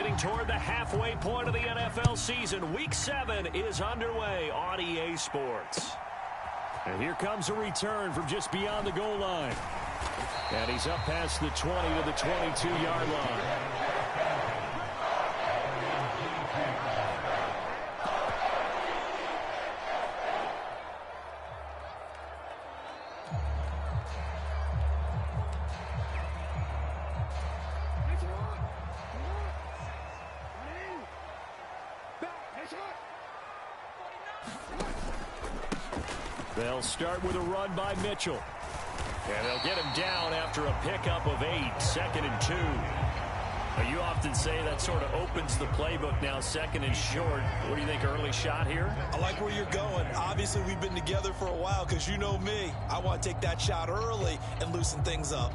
getting toward the halfway point of the NFL season. Week 7 is underway on EA Sports. And here comes a return from just beyond the goal line. And he's up past the 20 to the 22-yard line. They'll start with a run by Mitchell. And they'll get him down after a pickup of 8, 2nd and 2. Now, you often say that sort of opens the playbook now, 2nd and short. What do you think, early shot here? I like where you're going. Obviously, we've been together for a while because you know me. I want to take that shot early and loosen things up.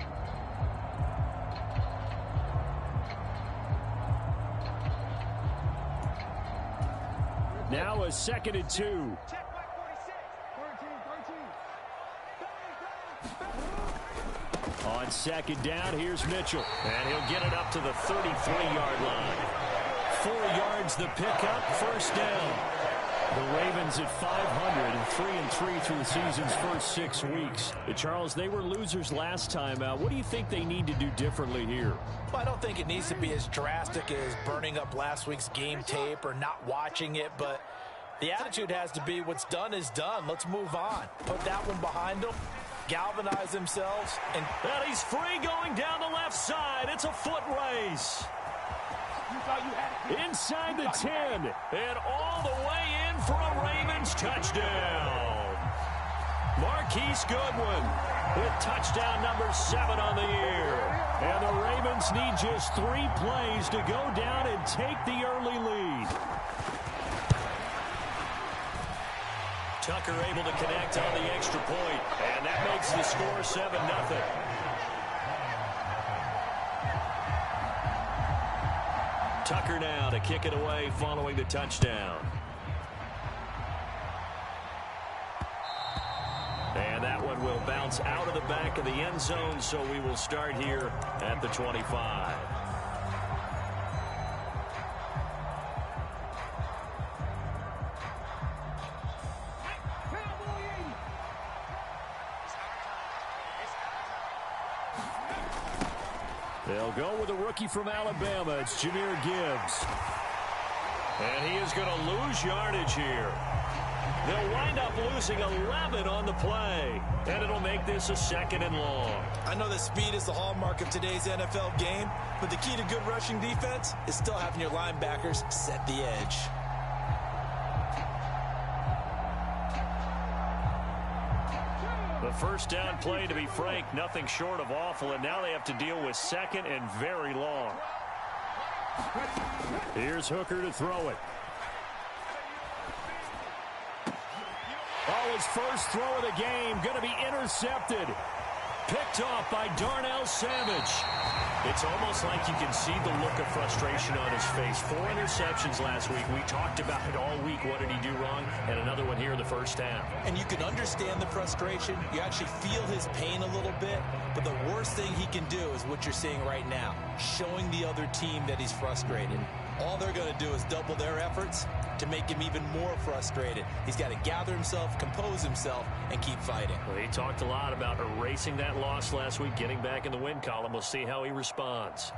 Now a 2nd and 2. On 2nd down, here's Mitchell. And he'll get it up to the 33-yard line. 4 yards the pickup, 1st down. The Ravens at 500 and 3-3 through the season's first 6 weeks. Charles, they were losers last time out. What do you think they need to do differently here? Well, I don't think it needs to be as drastic as burning up last week's game tape or not watching it, but the attitude has to be what's done is done. Let's move on. Put that one behind them. Galvanize themselves. And he's free going down the left side. It's a foot race. Inside the 10. And all the way in for a Ravens touchdown. Marquise Goodwin with touchdown number 7 on the year. And the Ravens need just 3 plays to go down and take the early lead. Tucker able to connect on the extra point, and that makes the score 7-0. Tucker now to kick it away following the touchdown. And that one will bounce out of the back of the end zone, so we will start here at the 25. They'll go with a rookie from Alabama. It's Jahmyr Gibbs. And he is going to lose yardage here. They'll wind up losing 11 on the play. And it'll make this a 2nd and long. I know that speed is the hallmark of today's NFL game, but the key to good rushing defense is still having your linebackers set the edge. The first down play, to be frank, nothing short of awful, and now they have to deal with 2nd and very long. Here's Hooker to throw it. Oh, his first throw of the game going to be intercepted. Picked off by Darnell Savage. It's almost like you can see the look of frustration on his face. 4 interceptions last week. We talked about it all week. What did he do wrong? And another one here in the first half. And you can understand the frustration. You actually feel his pain a little bit. But the worst thing he can do is what you're seeing right now. Showing the other team that he's frustrated. All they're going to do is double their efforts to make him even more frustrated. He's got to gather himself, compose himself, and keep fighting. Well, he talked a lot about erasing that loss last week, getting back in the win column. We'll see how he responds.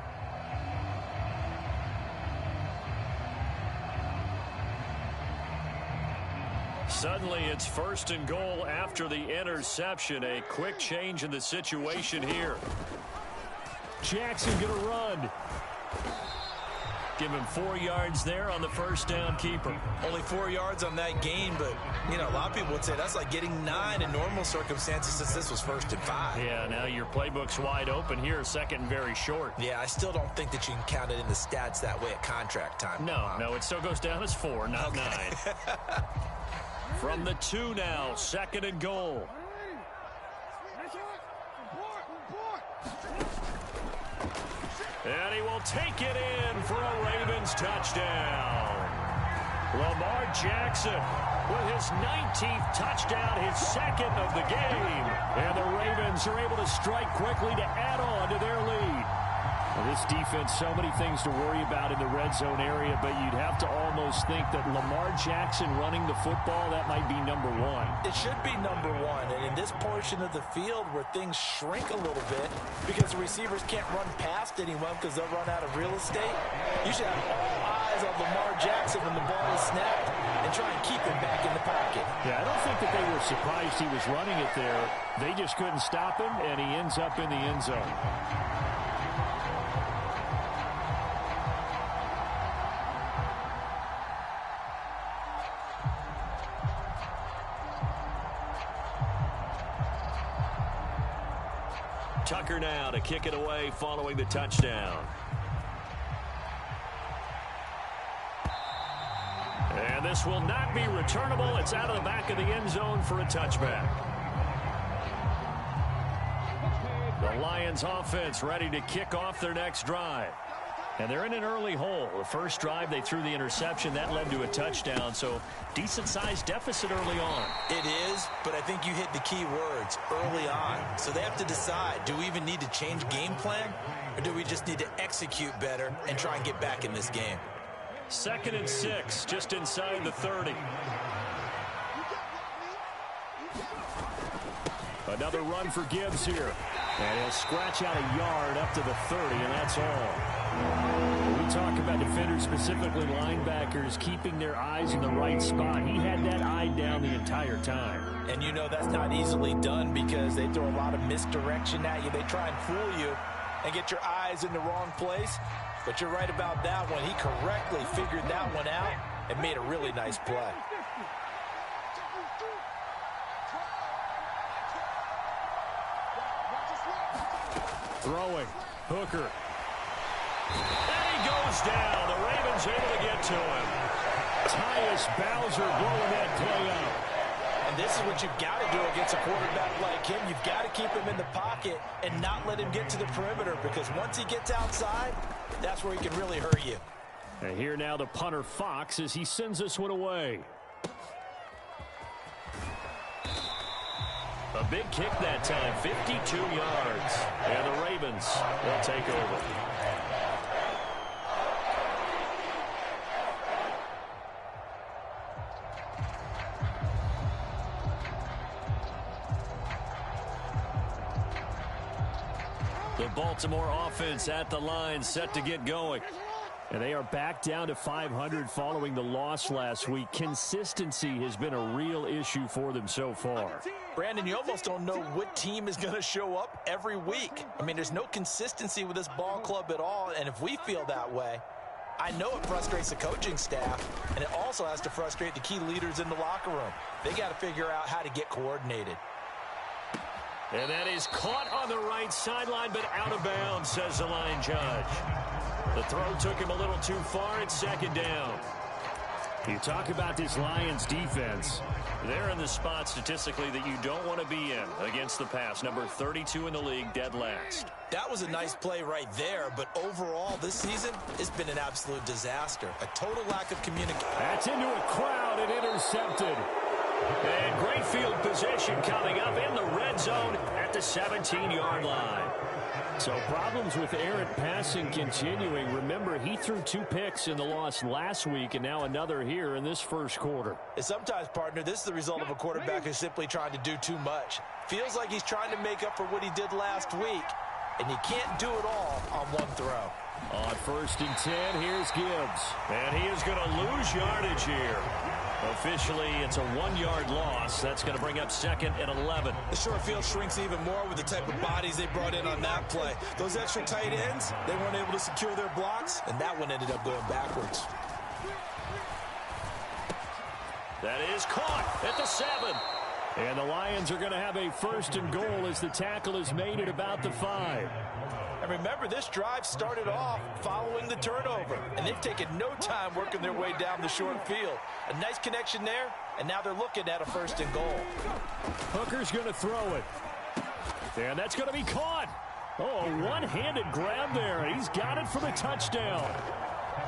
Suddenly, it's 1st and goal after the interception. A quick change in the situation here. Jackson going to run. Give him 4 yards there on the first down keeper. Only 4 yards on that gain, but, you know, a lot of people would say that's like getting 9 in normal circumstances since this was 1st and 5. Yeah, now your playbook's wide open here, 2nd and very short. Yeah, I still don't think that you can count it in the stats that way at contract time. No, it still goes down as 4, not 9. From the 2 now, 2nd and goal. And he will take it in for a Ravens touchdown. Lamar Jackson with his 19th touchdown, his 2nd of the game. And the Ravens are able to strike quickly to add on to their lead. Well, this defense, so many things to worry about in the red zone area, but you'd have to almost think that Lamar Jackson running the football, that might be number one. It should be number one, and in this portion of the field where things shrink a little bit because the receivers can't run past anyone because they'll run out of real estate, you should have all eyes on Lamar Jackson when the ball is snapped and try and keep him back in the pocket. Yeah, I don't think that they were surprised he was running it there. They just couldn't stop him, and he ends up in the end zone. Tucker now to kick it away following the touchdown. And this will not be returnable. It's out of the back of the end zone for a touchback. The Lions offense ready to kick off their next drive. And they're in an early hole. The first drive, they threw the interception. That led to a touchdown, so decent-sized deficit early on. It is, but I think you hit the key words, early on. So they have to decide, do we even need to change game plan, or do we just need to execute better and try and get back in this game? 2nd and 6, just inside the 30. Another run for Gibbs here. And he'll scratch out a yard up to the 30, and that's all. We talk about defenders, specifically linebackers, keeping their eyes in the right spot. He had that eye down the entire time. And you know that's not easily done because they throw a lot of misdirection at you. They try and fool you and get your eyes in the wrong place. But you're right about that one. He correctly figured that one out and made a really nice play. Throwing. Hooker. And he goes down. The Ravens able to get to him. Tyus Bowser blowing that play out. And this is what you've got to do against a quarterback like him. You've got to keep him in the pocket and not let him get to the perimeter, because once he gets outside, that's where he can really hurt you. And here now the punter Fox as he sends this one away. A big kick that time, 52 yards. And the Ravens will take over. The Baltimore offense at the line, set to get going. And they are back down to 500 following the loss last week. Consistency has been a real issue for them so far. Brandon, you almost don't know what team is going to show up every week. I mean, there's no consistency with this ball club at all, and if we feel that way, I know it frustrates the coaching staff, and it also has to frustrate the key leaders in the locker room. They got to figure out how to get coordinated. And that is caught on the right sideline, but out of bounds, says the line judge. The throw took him a little too far. It's 2nd down. You talk about this Lions defense. They're in the spot statistically that you don't want to be in against the pass. Number 32 in the league, dead last. That was a nice play right there, but overall this season, it's been an absolute disaster. A total lack of communication. That's into a crowd and intercepted. And great field position coming up in the red zone at the 17-yard line. So problems with errant passing continuing. Remember, he threw 2 picks in the loss last week and now another here in this first quarter. And sometimes, partner, this is the result of a quarterback who's simply trying to do too much. Feels like he's trying to make up for what he did last week, and you can't do it all on one throw. On 1st and 10, here's Gibbs. And he is going to lose yardage here. Officially, it's a 1-yard loss. That's going to bring up 2nd and 11. The short field shrinks even more with the type of bodies they brought in on that play. Those extra tight ends, they weren't able to secure their blocks, and that one ended up going backwards. That is caught at the 7. And the Lions are going to have a 1st and goal as the tackle is made at about the 5. And remember, this drive started off following the turnover, and they've taken no time working their way down the short field. A nice connection there, and now they're looking at a 1st and goal. Hooker's going to throw it. And that's going to be caught. Oh, a one-handed grab there. He's got it for the touchdown.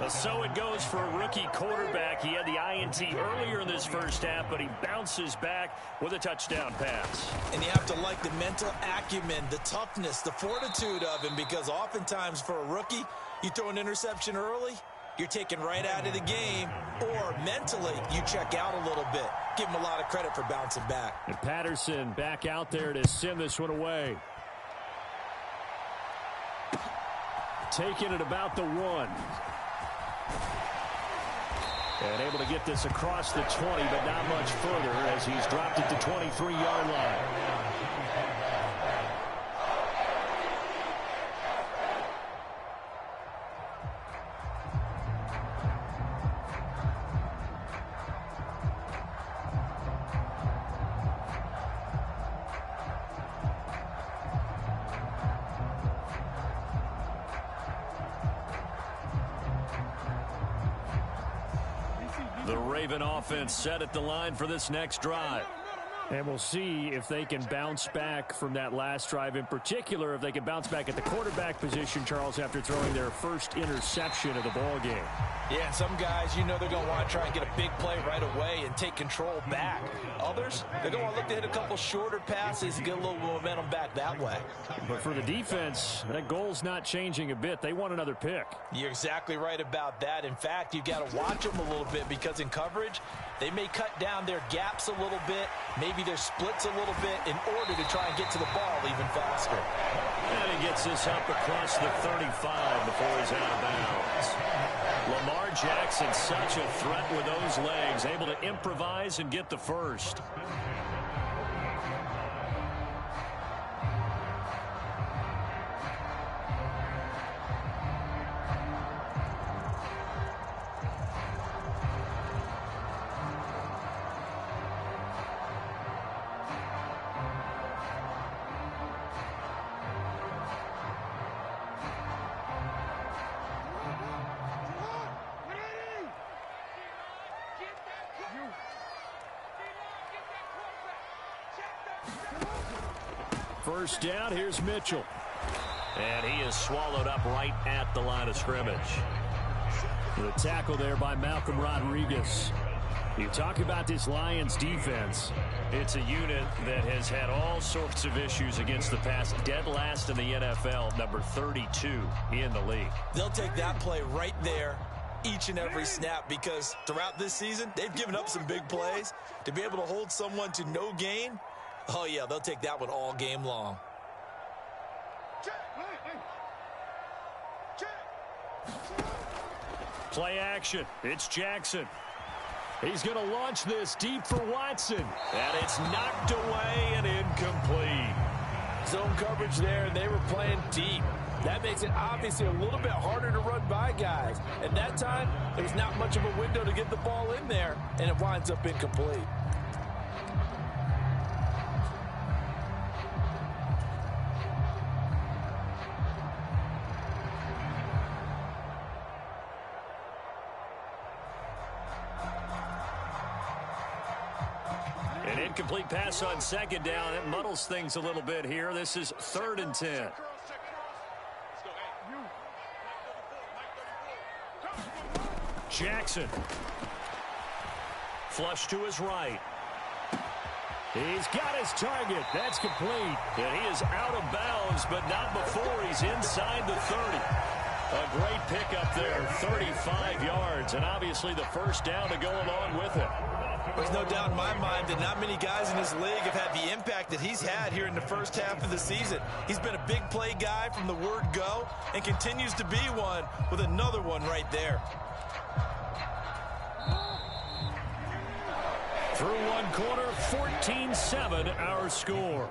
So it goes for a rookie quarterback. He had the INT earlier in this first half, but he bounces back with a touchdown pass. And you have to like the mental acumen, the toughness, the fortitude of him, because oftentimes for a rookie, you throw an interception early, you're taken right out of the game, or mentally you check out a little bit. Give him a lot of credit for bouncing back. And Patterson back out there to send this one away. Taking it about the 1. And able to get this across the 20, but not much further as he's dropped it to 23-yard line. The Raven offense set at the line for this next drive. And we'll see if they can bounce back from that last drive. In particular, if they can bounce back at the quarterback position, Charles, after throwing their first interception of the ball game. Yeah, and some guys, you know they're going to want to try and get a big play right away and take control back. Others, they're going to want to look to hit a couple shorter passes and get a little momentum back that way. But for the defense, that goal's not changing a bit. They want another pick. You're exactly right about that. In fact, you've got to watch them a little bit because in coverage, they may cut down their gaps a little bit, maybe their splits a little bit in order to try and get to the ball even faster. And he gets this up across the 35 before he's out of bounds. Lamar Jackson, such a threat with those legs, able to improvise and get the first. First down, here's Mitchell. And he is swallowed up right at the line of scrimmage. The tackle there by Malcolm Rodriguez. You talk about this Lions defense. It's a unit that has had all sorts of issues against the pass. Dead last in the NFL, number 32 in the league. They'll take that play right there each and every snap because throughout this season, they've given up some big plays. To be able to hold someone to no gain, oh, yeah, they'll take that one all game long. Play action. It's Jackson. He's going to launch this deep for Watson. And it's knocked away and incomplete. Zone coverage there, and they were playing deep. That makes it obviously a little bit harder to run by guys. At that time, there's not much of a window to get the ball in there, and it winds up incomplete. An incomplete pass on second down. It muddles things a little bit here. This is 3rd and 10. Jackson. Flush to his right. He's got his target. That's complete. And he is out of bounds, but not before he's inside the 30. A great pickup there, 35 yards, and obviously the first down to go along with it. There's no doubt in my mind that not many guys in this league have had the impact that he's had here in the first half of the season. He's been a big play guy from the word go and continues to be one with another one right there. Through one quarter, 14-7 our score.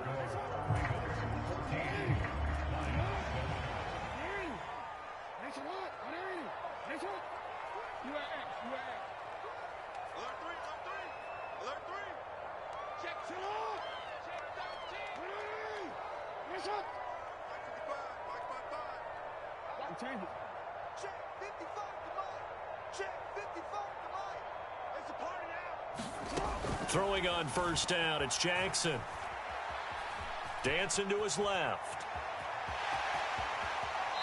Throwing on first down, it's Jackson. Dancing to his left.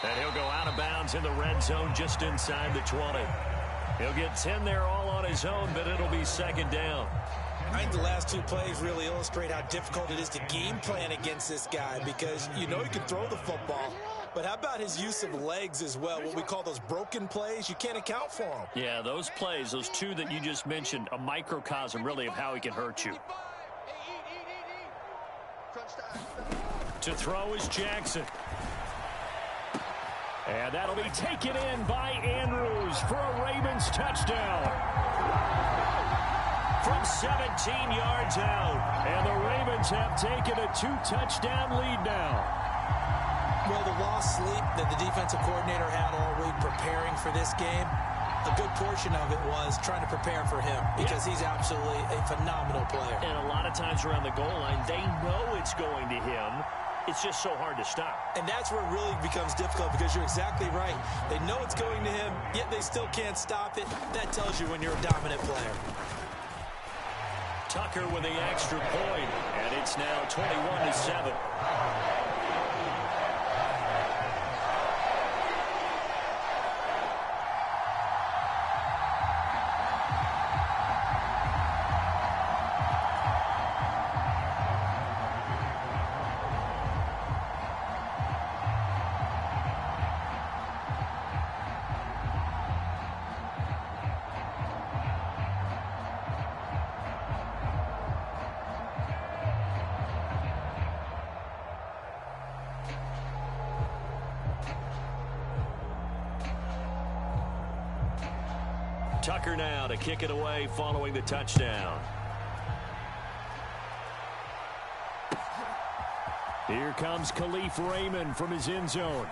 And he'll go out of bounds in the red zone just inside the 20. He'll get 10 there all on his own, but it'll be second down. I think the last two plays really illustrate how difficult it is to game plan against this guy because you know he can throw the football, but how about his use of legs as well, what we call those broken plays? You can't account for them. Yeah, those plays, those two that you just mentioned, a microcosm really of how he can hurt you. To throw is Jackson. And that'll be taken in by Andrews for a Ravens touchdown. From 17 yards out. And the Ravens have taken a 2-touchdown lead now. Well, the lost sleep that the defensive coordinator had all week preparing for this game, a good portion of it was trying to prepare for him because he's absolutely a phenomenal player. And a lot of times around the goal line, they know it's going to him. It's just so hard to stop. And that's where it really becomes difficult because you're exactly right. They know it's going to him, yet they still can't stop it. That tells you when you're a dominant player. Tucker with the extra point, and it's now 21-7. Tucker now to kick it away following the touchdown. Here comes Khalif Raymond from his end zone.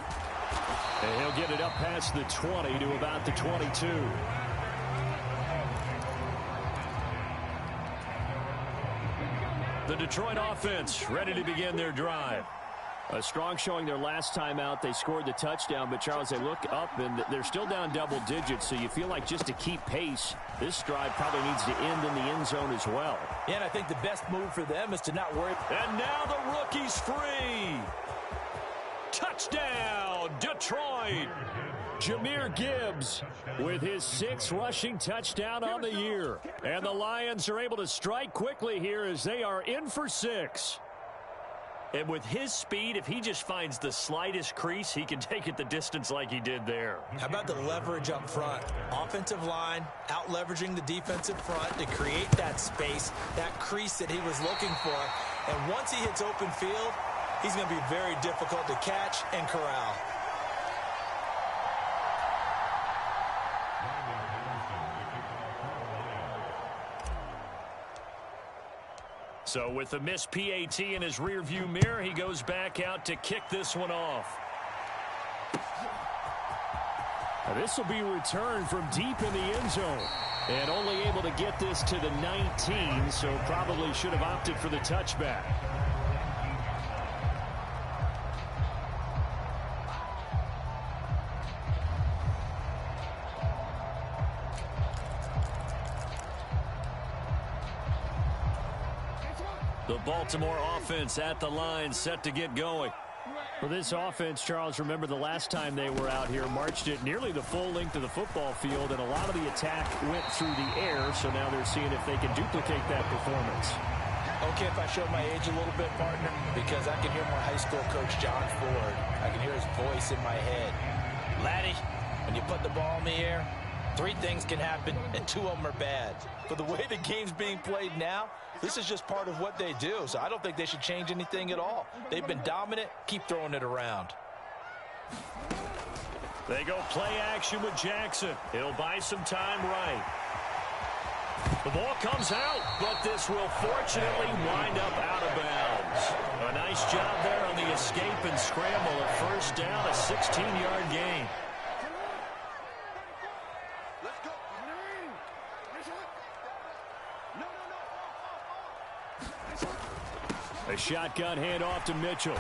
And he'll get it up past the 20 to about the 22. The Detroit offense ready to begin their drive. A strong showing their last time out. They scored the touchdown, but, Charles, they look up, and they're still down double digits, so you feel like just to keep pace, this drive probably needs to end in the end zone as well. Yeah, and I think the best move for them is to not worry. And now the rookie's free. Touchdown, Detroit. Jahmyr Gibbs with his 6th rushing touchdown on the year. And the Lions are able to strike quickly here as they are in for 6. And with his speed, if he just finds the slightest crease, he can take it the distance like he did there. How about the leverage up front? Offensive line out-leveraging the defensive front to create that space, that crease that he was looking for. And once he hits open field, he's going to be very difficult to catch and corral. So with the missed PAT in his rearview mirror, he goes back out to kick this one off. This will be returned from deep in the end zone. And only able to get this to the 19, so probably should have opted for the touchback. The Baltimore offense at the line, set to get going. For this offense, Charles, remember the last time they were out here, marched it nearly the full length of the football field, and a lot of the attack went through the air, so now they're seeing if they can duplicate that performance. Okay, if I show my age a little bit, partner, because I can hear my high school coach, John Ford. I can hear his voice in my head. Laddie, when you put the ball in the air, 3 things can happen, and 2 of them are bad. But the way the game's being played now, this is just part of what they do, so I don't think they should change anything at all. They've been dominant. Keep throwing it around. They go play action with Jackson. He'll buy some time right. The ball comes out, but this will fortunately wind up out of bounds. A nice job there on the escape and scramble. A first down, a 16-yard gain. A shotgun handoff to Mitchell.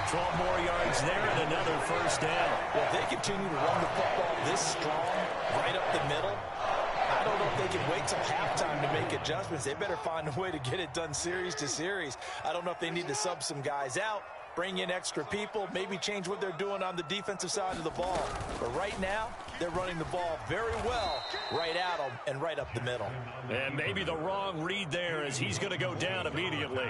12 more yards there and another first down. Well, if they continue to run the football this strong, right up the middle, I don't know if they can wait till halftime to make adjustments. They better find a way to get it done series to series. I don't know if they need to sub some guys out bring in extra people, maybe change what they're doing on the defensive side of the ball. But right now, they're running the ball very well right at them and right up the middle. And maybe the wrong read there as he's going to go down immediately.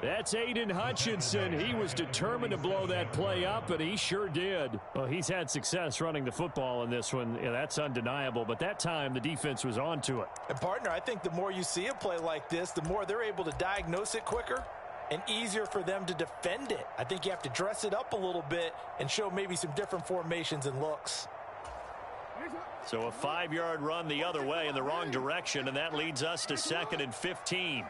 That's Aiden Hutchinson. He was determined to blow that play up, and he sure did. Well, he's had success running the football in this one. Yeah, that's undeniable. But that time, the defense was onto it. And, partner, I think the more you see a play like this, the more they're able to diagnose it quicker and easier for them to defend it. I think you have to dress it up a little bit and show maybe some different formations and looks. So a 5-yard run the other way in the wrong direction, and that leads us to 2nd and 15.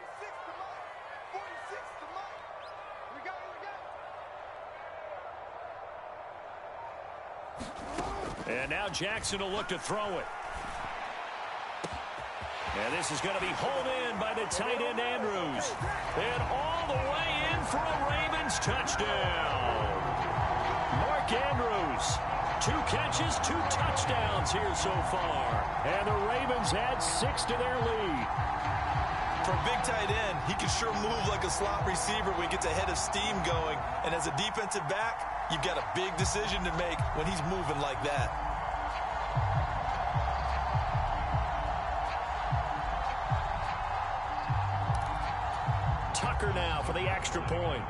And now Jackson will look to throw it. And this is going to be hauled in by the tight end Andrews. And all the way in for a Ravens touchdown. Mark Andrews, 2 catches, 2 touchdowns here so far. And the Ravens add 6 to their lead. For a big tight end, he can sure move like a slot receiver when he gets a head of steam going. And as a defensive back, you've got a big decision to make when he's moving like that. Tucker now for the extra point.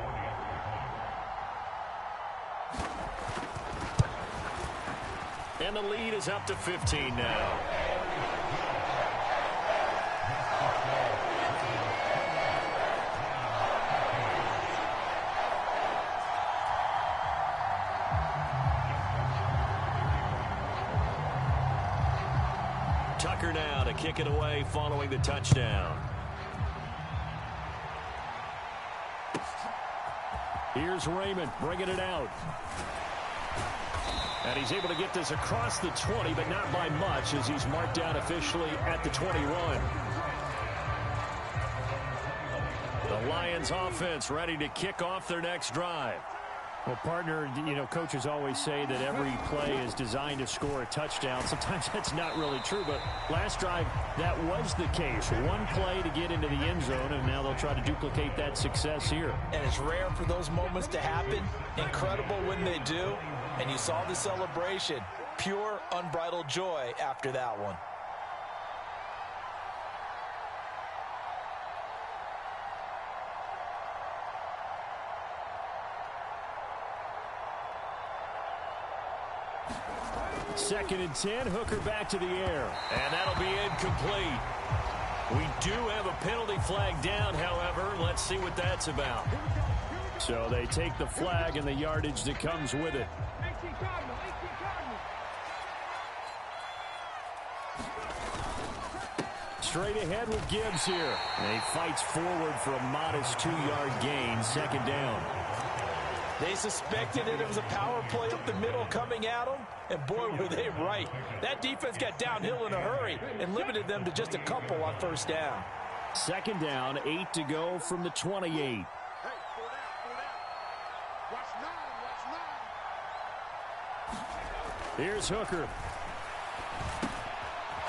And the lead is up to 15 now. Tucker now to kick it away following the touchdown. Here's Raymond bringing it out. And he's able to get this across the 20, but not by much as he's marked down officially at the 21. The Lions offense ready to kick off their next drive. Well, partner, you know, coaches always say that every play is designed to score a touchdown. Sometimes that's not really true, but last drive, that was the case. One play to get into the end zone, and now they'll try to duplicate that success here. And it's rare for those moments to happen. Incredible when they do. And you saw the celebration. Pure, unbridled joy after that one. Second and 10, Hooker back to the air. And that'll be incomplete. We do have a penalty flag down, however. Let's see what that's about. So they take the flag and the yardage that comes with it. Straight ahead with Gibbs here. And he fights forward for a modest 2-yard gain, 2nd down. They suspected it was a power play up the middle coming at them, and boy, were they right. That defense got downhill in a hurry and limited them to just a couple on 1st down. 2nd down, 8 to go from the 28. Here's Hooker.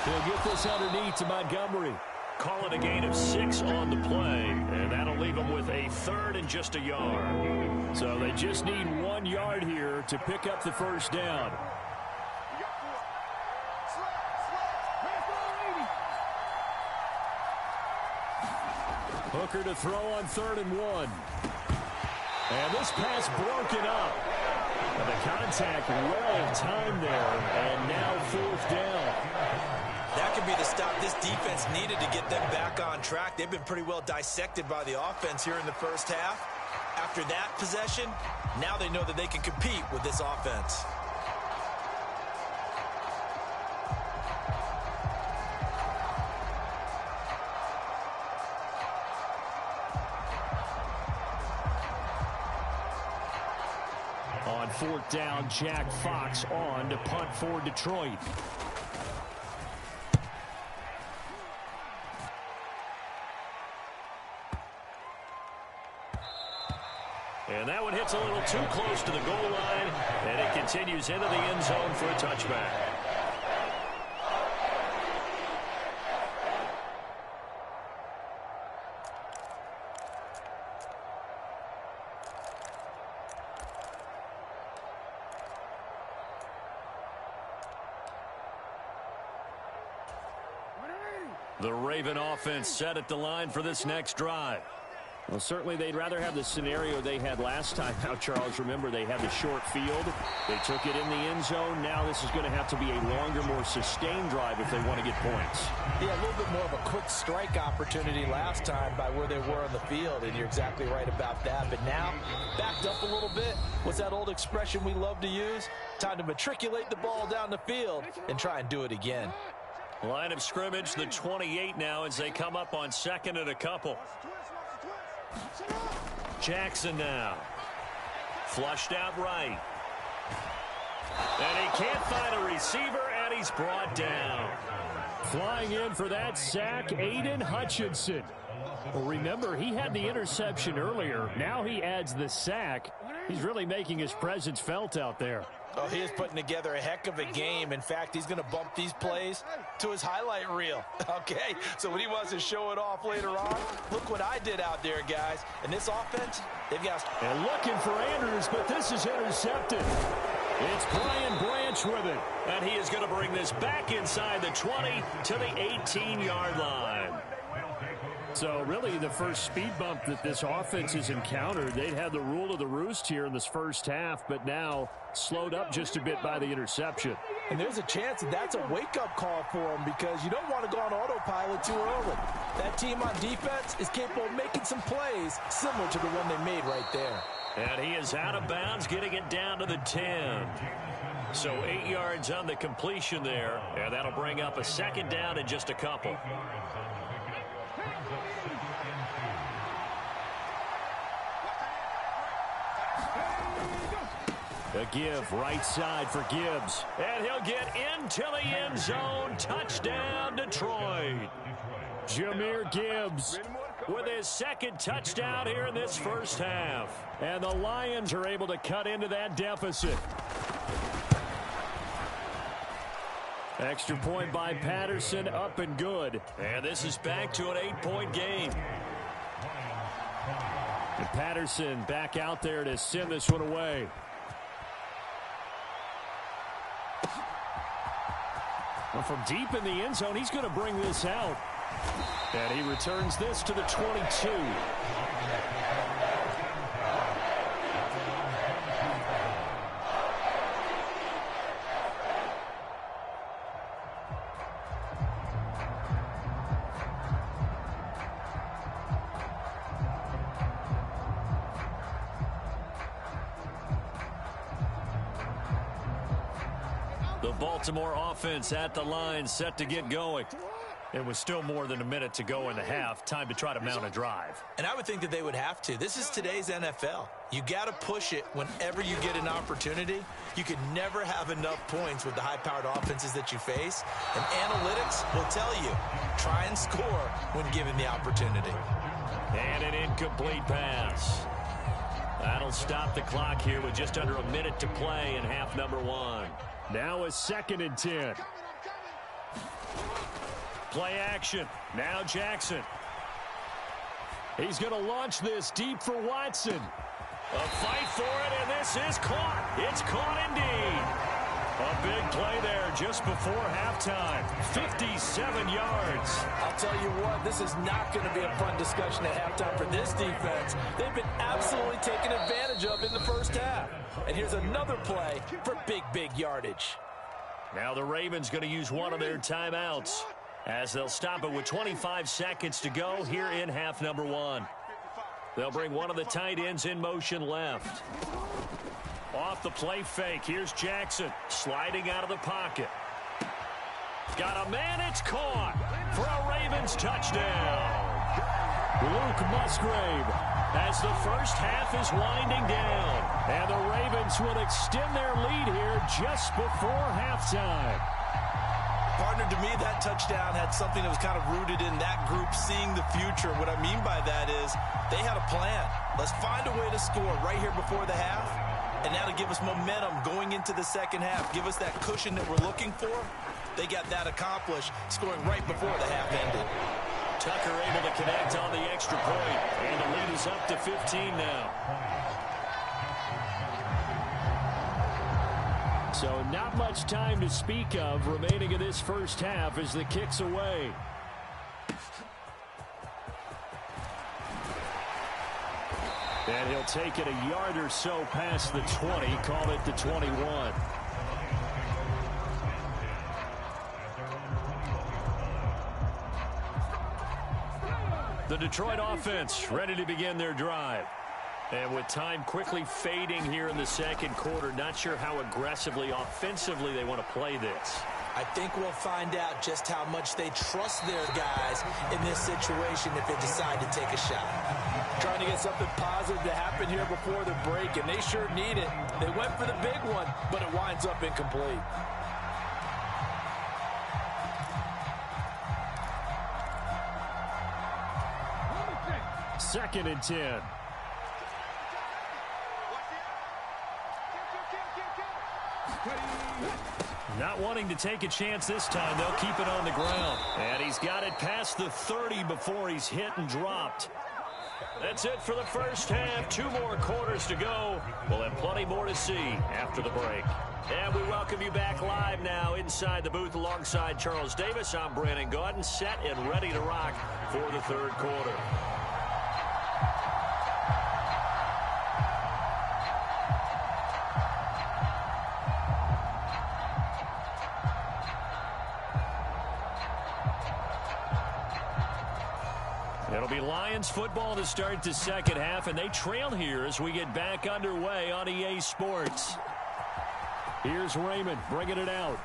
He'll get this underneath to Montgomery. Call it a gain of 6 on the play, and that'll leave them with a 3rd and just a yard. So they just need 1 yard here to pick up the 1st down. Hooker to throw on 3rd and 1. And this pass broken up. And the contact well timed there, and now 4th down. That could be the stop this defense needed to get them back on track. They've been pretty well dissected by the offense here in the 1st half. After that possession, now they know that they can compete with this offense. On 4th down, Jack Fox on to punt for Detroit. And that one hits a little too close to the goal line, and it continues into the end zone for a touchback. The Raven offense set at the line for this next drive. Well, certainly they'd rather have the scenario they had last time out, Charles. Remember, they had the short field. They took it in the end zone. Now this is going to have to be a longer, more sustained drive if they want to get points. Yeah, a little bit more of a quick strike opportunity last time by where they were on the field, and you're exactly right about that. But now, backed up a little bit. What's that old expression we love to use? Time to matriculate the ball down the field and try and do it again. Line of scrimmage, the 28 now as they come up on second and a couple. Jackson now. Flushed out right. And he can't find a receiver, and he's brought down. Flying in for that sack, Aiden Hutchinson. Well, remember, he had the interception earlier. Now he adds the sack. He's really making his presence felt out there. Oh, he is putting together a heck of a game. In fact, he's going to bump these plays to his highlight reel. Okay, so when he wants to show it off later on, look what I did out there, guys. And this offense, they've got... And looking for Andrews, but this is intercepted. It's Brian Branch with it. And he is going to bring this back inside the 20 to the 18-yard line. So really the first speed bump that this offense has encountered. They'd had the rule of the roost here in this first half, but now slowed up just a bit by the interception. And there's a chance that that's a wake-up call for them because you don't want to go on autopilot too early. That team on defense is capable of making some plays similar to the one they made right there. And he is out of bounds, getting it down to the 10. So 8 yards on the completion there, and that'll bring up a second down in just a couple. A give right side for Gibbs. And he'll get into the end zone. Touchdown, Detroit. Jahmyr Gibbs with his second touchdown here in this first half. And the Lions are able to cut into that deficit. Extra point by Patterson, up and good. And this is back to an 8-point game. And Patterson back out there to send this one away. Well, from deep in the end zone, he's going to bring this out. And he returns this to the 22. The Baltimore offense at the line, set to get going. It was still more than a minute to go in the half. Time to try to mount a drive. And I would think that they would have to. This is today's NFL. You got to push it whenever you get an opportunity. You can never have enough points with the high-powered offenses that you face. And analytics will tell you, try and score when given the opportunity. And an incomplete pass. That'll stop the clock here with just under a minute to play in half number 1. Now a 2nd and 10. Play action. Now Jackson. He's going to launch this deep for Watson. A fight for it, and this is caught. It's caught indeed. A big play there just before halftime. 57 yards. I'll tell you what, this is not going to be a fun discussion at halftime for this defense. They've been absolutely taken advantage of in the first half. And here's another play for big yardage. Now the Ravens going to use one of their timeouts as they'll stop it with 25 seconds to go here in half number 1. They'll bring one of the tight ends in motion left. Off the play fake, here's Jackson sliding out of the pocket. Got a man, it's caught for a Ravens touchdown. Luke Musgrave as the first half is winding down. And the Ravens will extend their lead here just before halftime. Partner, to me, that touchdown had something that was kind of rooted in that group seeing the future. What I mean by that is they had a plan. Let's find a way to score right here before the half. And that'll give us momentum going into the second half. Give us that cushion that we're looking for. They got that accomplished, scoring right before the half ended. Tucker able to connect on the extra point. And the lead is up to 15 now. So not much time to speak of remaining in this first half as the kick's away. And he'll take it a yard or so past the 20, call it the 21. The Detroit offense ready to begin their drive. And with time quickly fading here in the second quarter, not sure how aggressively, offensively they want to play this. I think we'll find out just how much they trust their guys in this situation if they decide to take a shot. Trying to get something positive to happen here before the break, and they sure need it. They went for the big one, but it winds up incomplete. Second and 10. Not wanting to take a chance this time. They'll keep it on the ground. And he's got it past the 30 before he's hit and dropped. That's it for the first half. 2 more quarters to go. We'll have plenty more to see after the break. And we welcome you back live now inside the booth alongside Charles Davis. I'm Brandon Gaudin, set and ready to rock for the third quarter. It'll be Lions football to start the second half, and they trail here as we get back underway on EA Sports. Here's Raymond bringing it out.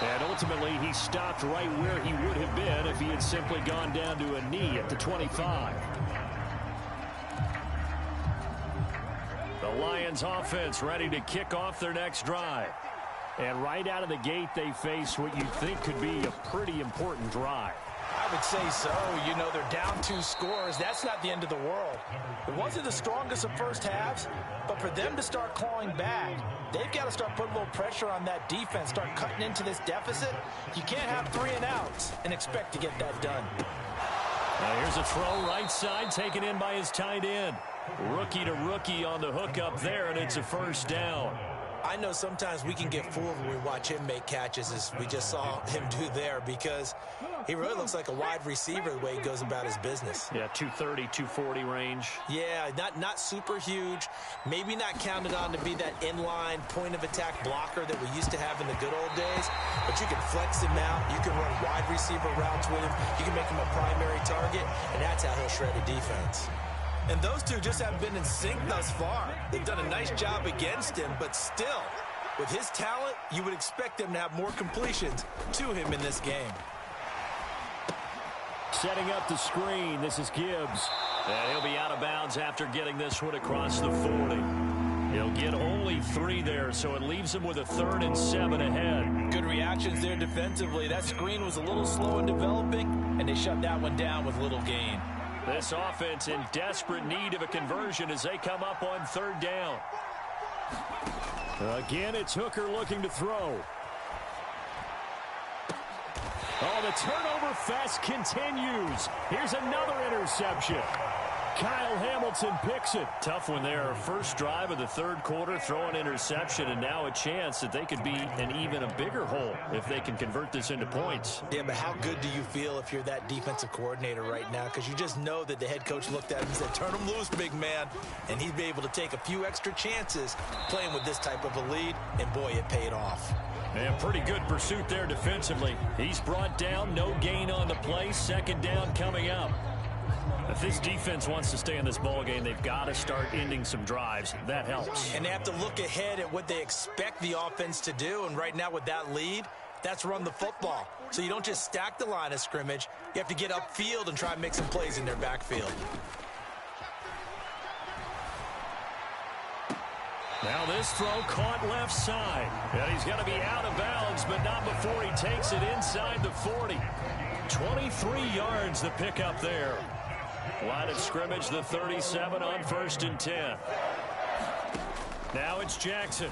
And ultimately, he stopped right where he would have been if he had simply gone down to a knee at the 25. The Lions offense ready to kick off their next drive. And right out of the gate, they face what you'd think could be a pretty important drive. I would say so. You know, they're down 2 scores. That's not the end of the world. It wasn't the strongest of first halves, but for them to start clawing back, they've got to start putting a little pressure on that defense, start cutting into this deficit. You can't have 3 and outs and expect to get that done. Now here's a throw right side taken in by his tight end. Rookie to rookie on the hook up there, and it's a first down. I know sometimes we can get fooled when we watch him make catches, as we just saw him do there, because he really looks like a wide receiver the way he goes about his business. Yeah, 230, 240 range. Yeah, not super huge. Maybe not counted on to be that inline point-of-attack blocker that we used to have in the good old days, but you can flex him out. You can run wide receiver routes with him. You can make him a primary target, and that's how he'll shred a defense. And those two just haven't been in sync thus far. They've done a nice job against him, but still, with his talent, you would expect them to have more completions to him in this game. Setting up the screen, this is Gibbs. And he'll be out of bounds after getting this one across the 40. He'll get only 3 there, so it leaves him with a 3rd and 7 ahead. Good reactions there defensively. That screen was a little slow in developing, and they shut that one down with little gain. This offense in desperate need of a conversion as they come up on 3rd down. Again, it's Hooker looking to throw. Oh, the turnover fest continues. Here's another interception. Kyle Hamilton picks it. Tough one there. First drive of the third quarter, throw an interception, and now a chance that they could be in even a bigger hole if they can convert this into points. Yeah, but how good do you feel if you're that defensive coordinator right now? Because you just know that the head coach looked at him and said, turn him loose, big man. And he'd be able to take a few extra chances playing with this type of a lead, and boy, it paid off. And pretty good pursuit there defensively. He's brought down, no gain on the play, 2nd down coming up. If this defense wants to stay in this ballgame, they've got to start ending some drives. That helps. And they have to look ahead at what they expect the offense to do. And right now with that lead, that's run the football. So you don't just stack the line of scrimmage. You have to get upfield and try and make some plays in their backfield. Now this throw caught left side. And he's got to be out of bounds, but not before he takes it inside the 40. 23 yards the pickup there. Line of scrimmage, the 37 on 1st and 10. Now it's Jackson.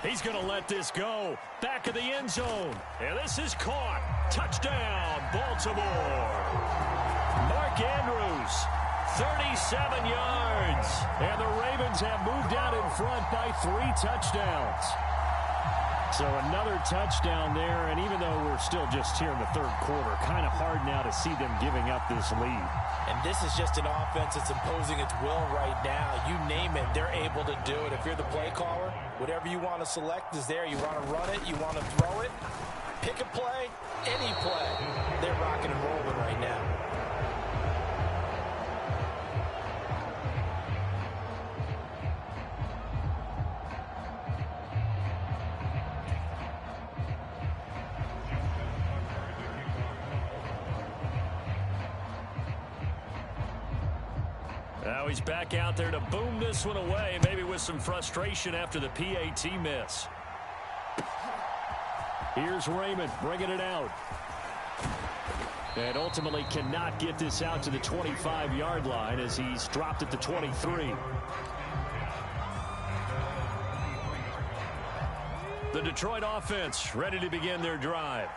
He's going to let this go. Back of the end zone. And this is caught. Touchdown, Baltimore. Mark Andrews, 37 yards. And the Ravens have moved out in front by 3 touchdowns. So another touchdown there, and even though we're still just here in the third quarter, kind of hard now to see them giving up this lead. And this is just an offense that's imposing its will right now. You name it, they're able to do it. If you're the play caller, whatever you want to select is there. You want to run it, you want to throw it, pick a play, any play. They're rocking and rolling right now. Now he's back out there to boom this one away, maybe with some frustration after the PAT miss. Here's Raymond bringing it out. And ultimately cannot get this out to the 25-yard line as he's dropped at the 23. The Detroit offense ready to begin their drive.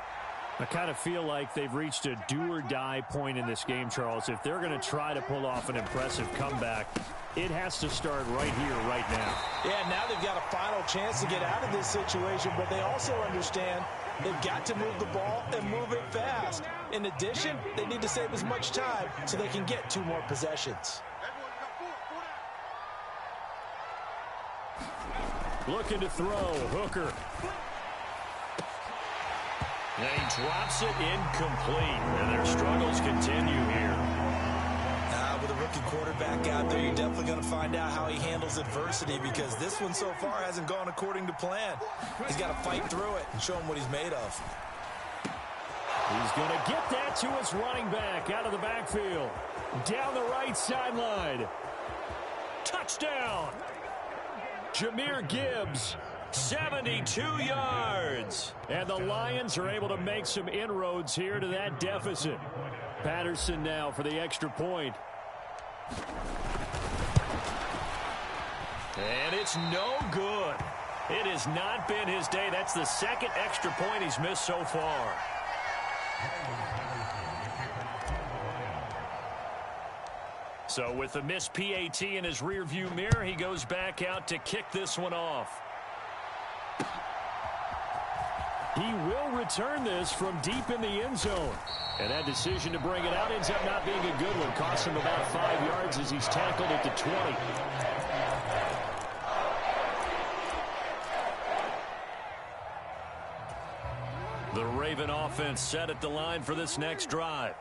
I kind of feel like they've reached a do-or-die point in this game, Charles. If they're going to try to pull off an impressive comeback, it has to start right here, right now. Yeah, now they've got a final chance to get out of this situation, but they also understand they've got to move the ball and move it fast. In addition, they need to save as much time so they can get 2 more possessions. Looking to throw, Hooker. And he drops it incomplete. And their struggles continue here. With a rookie quarterback out there, you're definitely going to find out how he handles adversity, because this one so far hasn't gone according to plan. He's got to fight through it and show him what he's made of. He's going to get that to his running back out of the backfield. Down the right sideline. Touchdown! Jahmyr Gibbs. 72 yards. And the Lions are able to make some inroads here to that deficit. Patterson now for the extra point. And it's no good. It has not been his day. That's the second extra point he's missed so far. So with the missed PAT in his rearview mirror, he goes back out to kick this one off. He will return this from deep in the end zone. And that decision to bring it out ends up not being a good one. Costs him about 5 yards as he's tackled at the 20. The Raven offense set at the line for this next drive.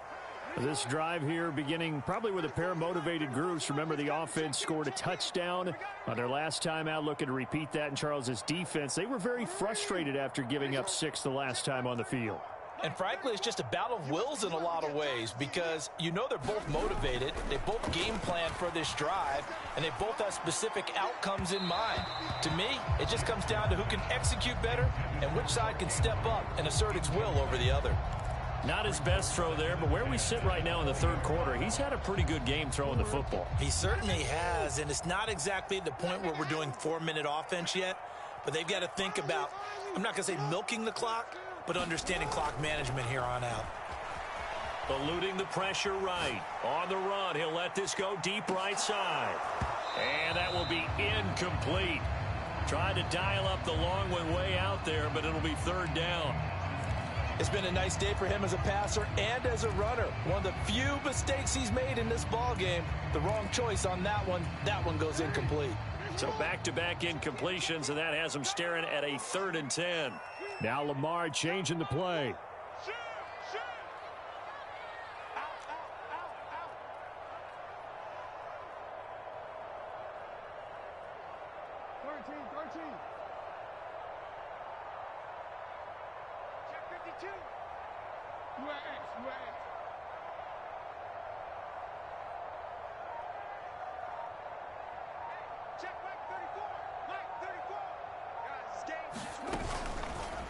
This drive here beginning probably with a pair of motivated groups. Remember, the offense scored a touchdown on their last time out, looking to repeat that in Charles's defense. They were very frustrated after giving up 6 the last time on the field. And frankly, it's just a battle of wills in a lot of ways, because you know they're both motivated. They both game plan for this drive, and they both have specific outcomes in mind. To me, it just comes down to who can execute better and which side can step up and assert its will over the other. Not his best throw there, but where we sit right now in the third quarter, he's had a pretty good game throwing the football. He certainly has, and it's not exactly the point where we're doing 4-minute offense yet, but they've got to think about, I'm not going to say milking the clock, but understanding clock management here on out. Eluding the pressure right. On the run, he'll let this go deep right side. And that will be incomplete. Tried to dial up the long one way out there, but it'll be third down. It's been a nice day for him as a passer and as a runner. One of the few mistakes he's made in this ball game. The wrong choice on that one. That one goes incomplete. So back-to-back incompletions, and that has him staring at a 3rd and 10. Now Lamar changing the play.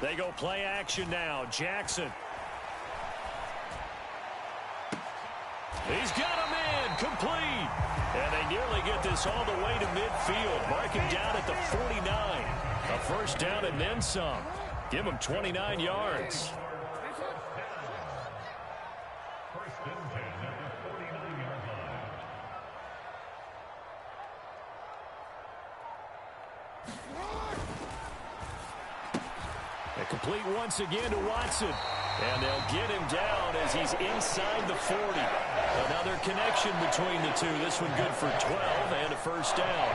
They go play action now. Jackson. He's got him in. Complete. And they nearly get this all the way to midfield. Marking down at the 49. A first down and then some. Give him 29 yards. Complete once again to Watson. And they'll get him down as he's inside the 40. Another connection between the two. This one good for 12 and a first down.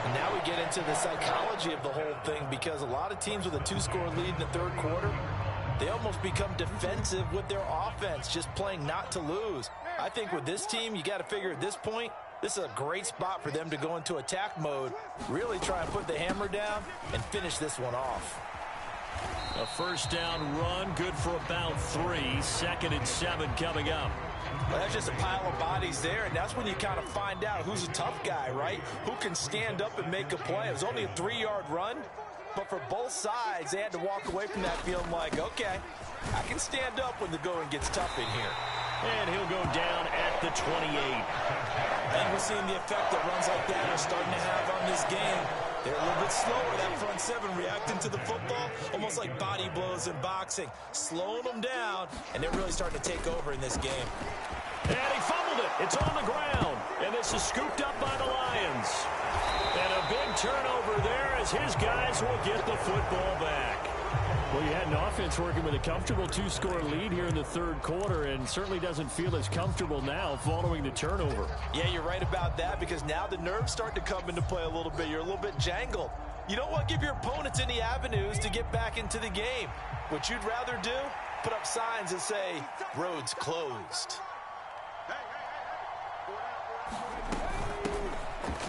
And now we get into the psychology of the whole thing, because a lot of teams with a 2-score lead in the third quarter, they almost become defensive with their offense, just playing not to lose. I think with this team, you got to figure at this point, this is a great spot for them to go into attack mode, really try and put the hammer down and finish this one off. A first down run, good for about 3. 2nd and 7 coming up. Well, that's just a pile of bodies there, and that's when you kind of find out who's a tough guy, right? Who can stand up and make a play. It was only a 3-yard run, but for both sides, they had to walk away from that feeling like, okay, I can stand up when the going gets tough in here. And he'll go down at the 28. And we're seeing the effect that runs like that are starting to have on this game. They're a little bit slower, that front seven, reacting to the football, almost like body blows in boxing, slowing them down, and they're really starting to take over in this game. And he fumbled it. It's on the ground. And this is scooped up by the Lions. And a big turnover there as his guys will get the football back. Well, you had an offense working with a comfortable 2-score lead here in the third quarter, and certainly doesn't feel as comfortable now following the turnover. Yeah, you're right about that, because now the nerves start to come into play a little bit. You're a little bit jangled. You don't want to give your opponents any avenues to get back into the game. What you'd rather do, put up signs that say, roads closed.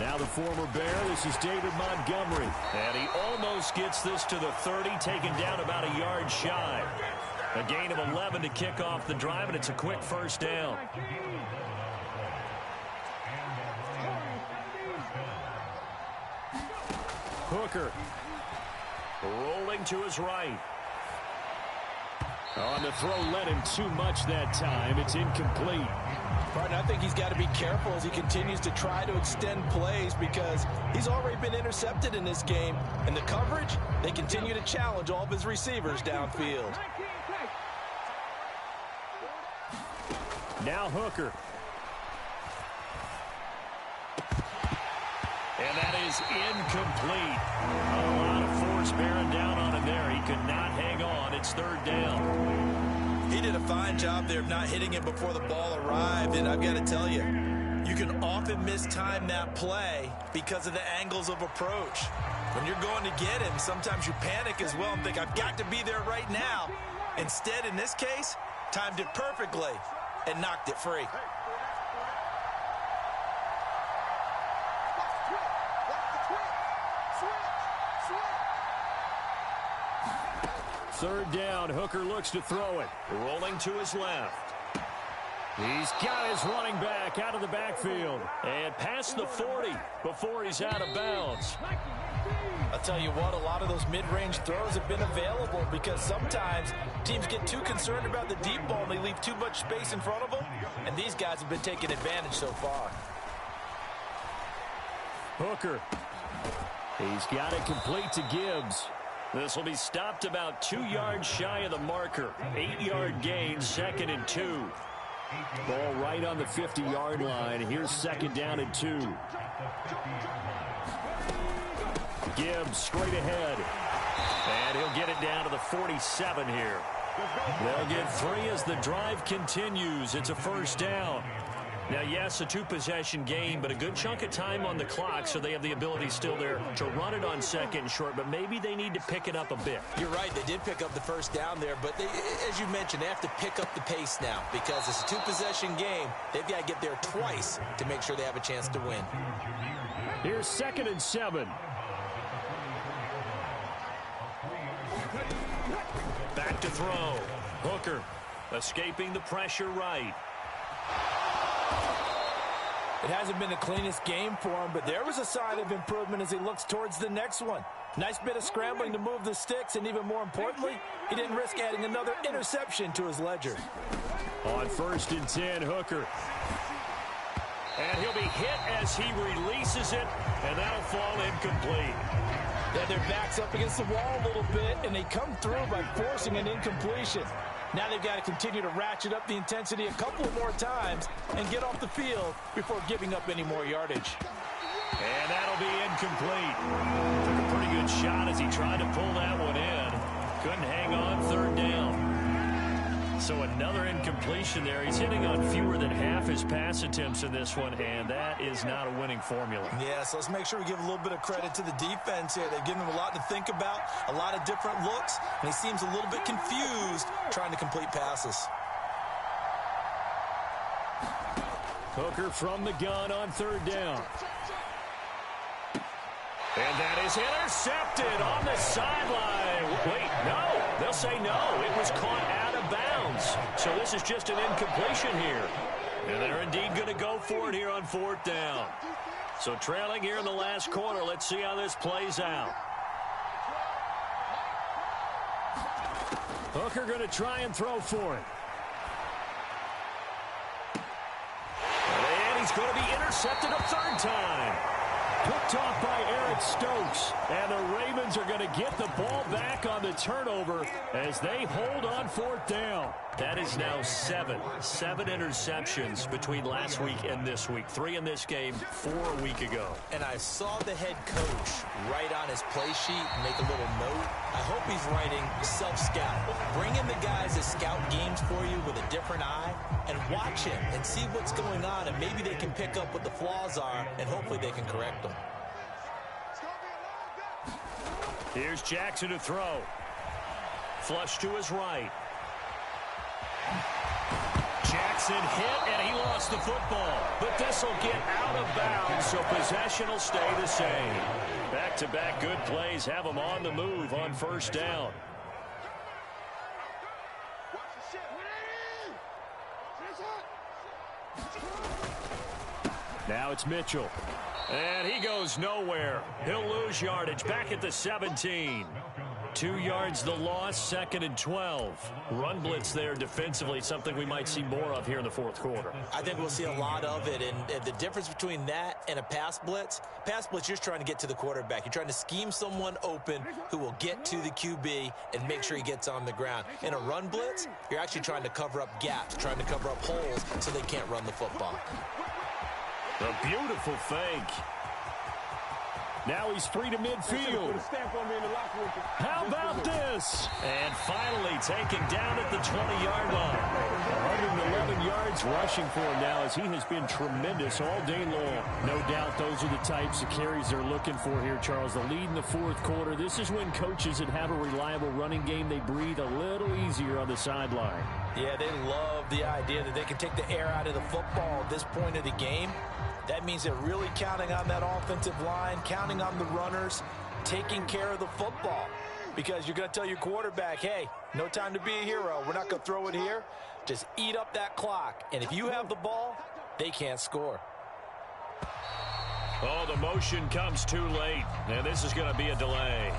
Now the former Bear, this is David Montgomery. And he almost gets this to the 30, taken down about a yard shy. A gain of 11 to kick off the drive, and it's a quick first down. Hooker rolling to his right. On the throw, led him too much that time. It's incomplete. Partner, I think he's got to be careful as he continues to try to extend plays, because he's already been intercepted in this game. And the coverage, they continue to challenge all of his receivers downfield. Now Hooker. And that is incomplete. A lot of force bearing down on him there. He could not hang on. It's third down. He did a fine job there of not hitting it before the ball arrived. And I've got to tell you, you can often mistime that play because of the angles of approach. When you're going to get him, sometimes you panic as well and think, I've got to be there right now. Instead, in this case, timed it perfectly and knocked it free. Third down, Hooker looks to throw it. Rolling to his left. He's got his running back out of the backfield. And past the 40 before he's out of bounds. I'll tell you what, a lot of those mid-range throws have been available, because sometimes teams get too concerned about the deep ball and they leave too much space in front of them. And these guys have been taking advantage so far. Hooker. He's got it complete to Gibbs. This will be stopped about 2 yards shy of the marker. 8-yard gain, 2nd and 2. Ball right on the 50-yard line. Here's 2nd down and 2. Gibbs straight ahead. And he'll get it down to the 47 here. They'll get 3 as the drive continues. It's a first down. Now, yes, a 2-possession game, but a good chunk of time on the clock, so they have the ability still there to run it on 2nd and short, but maybe they need to pick it up a bit. You're right. They did pick up the first down there, but they, as you mentioned, they have to pick up the pace now, because it's a 2-possession game. They've got to get there twice to make sure they have a chance to win. Here's 2nd and 7. Back to throw. Hooker escaping the pressure right. It hasn't been the cleanest game for him, but there was a sign of improvement as he looks towards the next one. Nice bit of scrambling to move the sticks, and even more importantly, he didn't risk adding another interception to his ledger. On 1st and 10, Hooker. And he'll be hit as he releases it, and that'll fall incomplete. Yeah, their back's up against the wall a little bit, and they come through by forcing an incompletion. Now they've got to continue to ratchet up the intensity a couple more times and get off the field before giving up any more yardage. And that'll be incomplete. Took a pretty good shot as he tried to pull that one in. Couldn't hang on third down. So another incompletion there. He's hitting on fewer than half his pass attempts in this one, and that is not a winning formula. Yeah, so let's make sure we give a little bit of credit to the defense here. They've given him a lot to think about, a lot of different looks, and he seems a little bit confused trying to complete passes. Hooker from the gun on third down. And that is intercepted on the sideline. Wait, no. They'll say no. It was caught out of bounds. So this is just an incompletion here. And they're indeed going to go for it here on fourth down. So trailing here in the last quarter. Let's see how this plays out. Hooker going to try and throw for it. And he's going to be intercepted a third time. Picked off by Eric Stokes. And the Ravens are going to get the ball back on the turnover as they hold on fourth down. That is now seven interceptions between last week and this week. 3 in this game, 4 a week ago. And I saw the head coach write on his play sheet, make a little note. I hope he's writing self-scout. Bring in the guys that scout games for you with a different eye and watch him and see what's going on, and maybe they can pick up what the flaws are, and hopefully they can correct them. Here's Jackson to throw. Flush to his right. Jackson hit, and he lost the football. But this will get out of bounds, so possession will stay the same. Back-to-back good plays have them on the move on first down. Now it's Mitchell. And he goes nowhere. He'll lose yardage back at the 17. 2 yards the loss, 2nd and 12. Run blitz there defensively, something we might see more of here in the fourth quarter. I think we'll see a lot of it, and the difference between that and a pass blitz, you're just trying to get to the quarterback. You're trying to scheme someone open who will get to the QB and make sure he gets on the ground. In a run blitz, you're actually trying to cover up gaps, trying to cover up holes so they can't run the football. A beautiful fake. Now he's free to midfield. How about this? And finally taken down at the 20-yard line. 111 yards rushing for him now as he has been tremendous all day long. No doubt those are the types of carries they're looking for here, Charles. The lead in the fourth quarter. This is when coaches that have a reliable running game, they breathe a little easier on the sideline. Yeah, they love the idea that they can take the air out of the football at this point of the game. That means they're really counting on that offensive line, counting on the runners, taking care of the football. Because you're going to tell your quarterback, hey, no time to be a hero. We're not going to throw it here. Just eat up that clock. And if you have the ball, they can't score. Oh, the motion comes too late. And this is going to be a delay.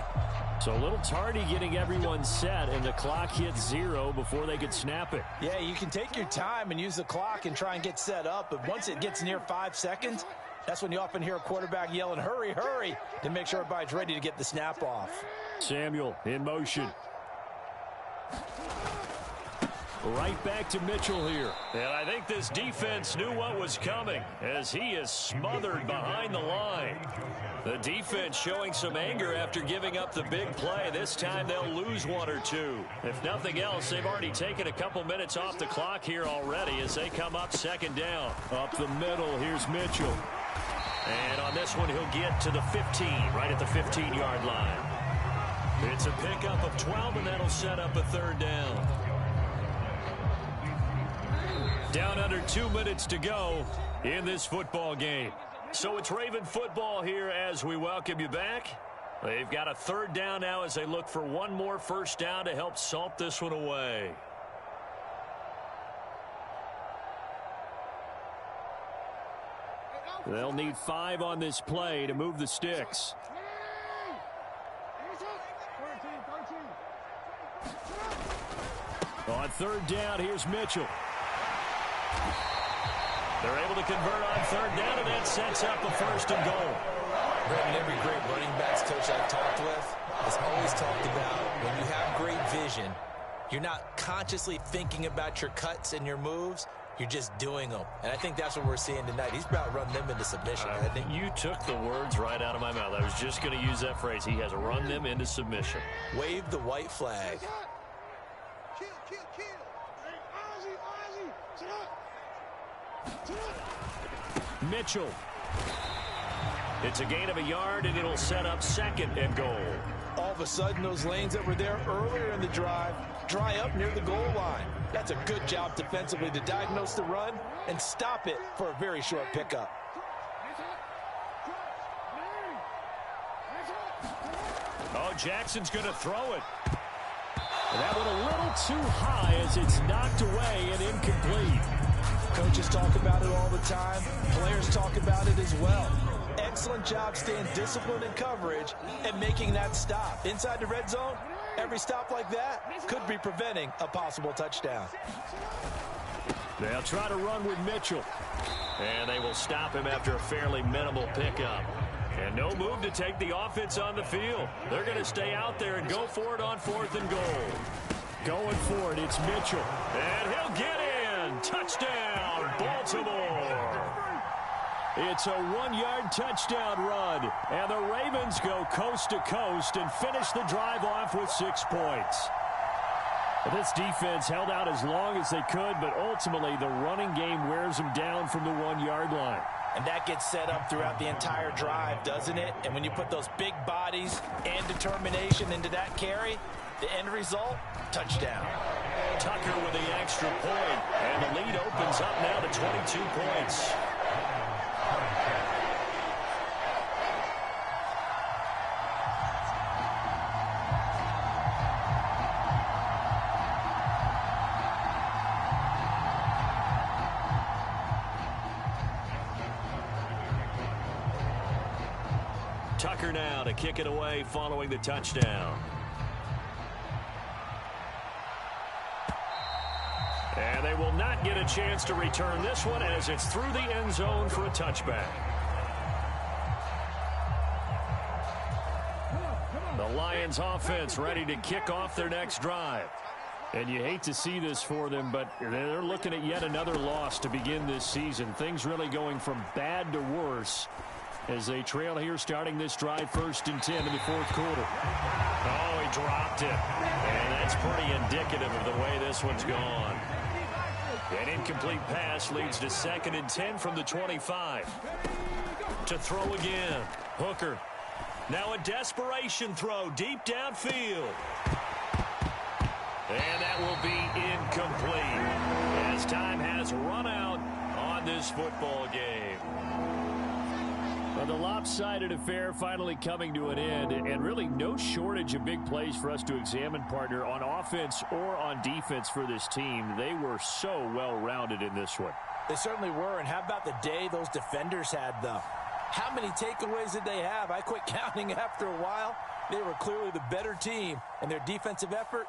So a little tardy getting everyone set, and the clock hits 0 before they could snap it. Yeah, you can take your time and use the clock and try and get set up, but once it gets near 5 seconds, that's when you often hear a quarterback yelling, hurry, hurry, to make sure everybody's ready to get the snap off. Samuel in motion. Right back to Mitchell here. And I think this defense knew what was coming as he is smothered behind the line. The defense showing some anger after giving up the big play. This time they'll lose 1 or 2. If nothing else, they've already taken a couple minutes off the clock here already as they come up 2nd down. Up the middle, here's Mitchell. And on this one, he'll get to the 15, right at the 15-yard line. It's a pickup of 12, and that'll set up a 3rd down. Down under 2 minutes to go in this football game. So it's Raven football here as we welcome you back. They've got a 3rd down now as they look for one more first down to help salt this one away. They'll need 5 on this play to move the sticks. On 3rd down, here's Mitchell. They're able to convert on 3rd down, and that sets up a 1st and goal. Brandon, every great running backs coach I've talked with has always talked about when you have great vision, you're not consciously thinking about your cuts and your moves. You're just doing them. And I think that's what we're seeing tonight. He's about run them into submission. You took the words right out of my mouth. I was just going to use that phrase. He has run them into submission. Wave the white flag. Mitchell. It's a gain of a yard, and it'll set up 2nd and goal. All of a sudden, those lanes that were there earlier in the drive dry up near the goal line. That's a good job defensively to diagnose the run and stop it for a very short pickup. Oh, Jackson's going to throw it. That one a little too high as it's knocked away and incomplete. Coaches talk about it all the time. Players talk about it as well. Excellent job staying disciplined in coverage and making that stop. Inside the red zone, every stop like that could be preventing a possible touchdown. They'll try to run with Mitchell. And they will stop him after a fairly minimal pickup. And no move to take the offense on the field. They're going to stay out there and go for it on 4th and goal. Going for it, it's Mitchell. And he'll get in. Touchdown, Baltimore. It's a 1-yard touchdown run. And the Ravens go coast to coast and finish the drive off with 6 points. This defense held out as long as they could, but ultimately the running game wears them down from the 1-yard line. And that gets set up throughout the entire drive, doesn't it? And when you put those big bodies and determination into that carry, the end result, touchdown. Tucker with the extra point, and the lead opens up now to 22 points. Tucker now to kick it away following the touchdown. And they will not get a chance to return this one as it's through the end zone for a touchback. The Lions offense ready to kick off their next drive. And you hate to see this for them, but they're looking at yet another loss to begin this season. Things really going from bad to worse as they trail here starting this drive 1st and 10 in the 4th quarter. Oh, he dropped it. And that's pretty indicative of the way this one's gone. An incomplete pass leads to 2nd and 10 from the 25. To throw again. Hooker. Now a desperation throw deep downfield. And that will be incomplete as time has run out on this football game. Well, the lopsided affair finally coming to an end, and really no shortage of big plays for us to examine, partner, on offense or on defense for this team. They were so well-rounded in this one. They certainly were, and how about the day those defenders had, though? How many takeaways did they have? I quit counting after a while. They were clearly the better team, and their defensive effort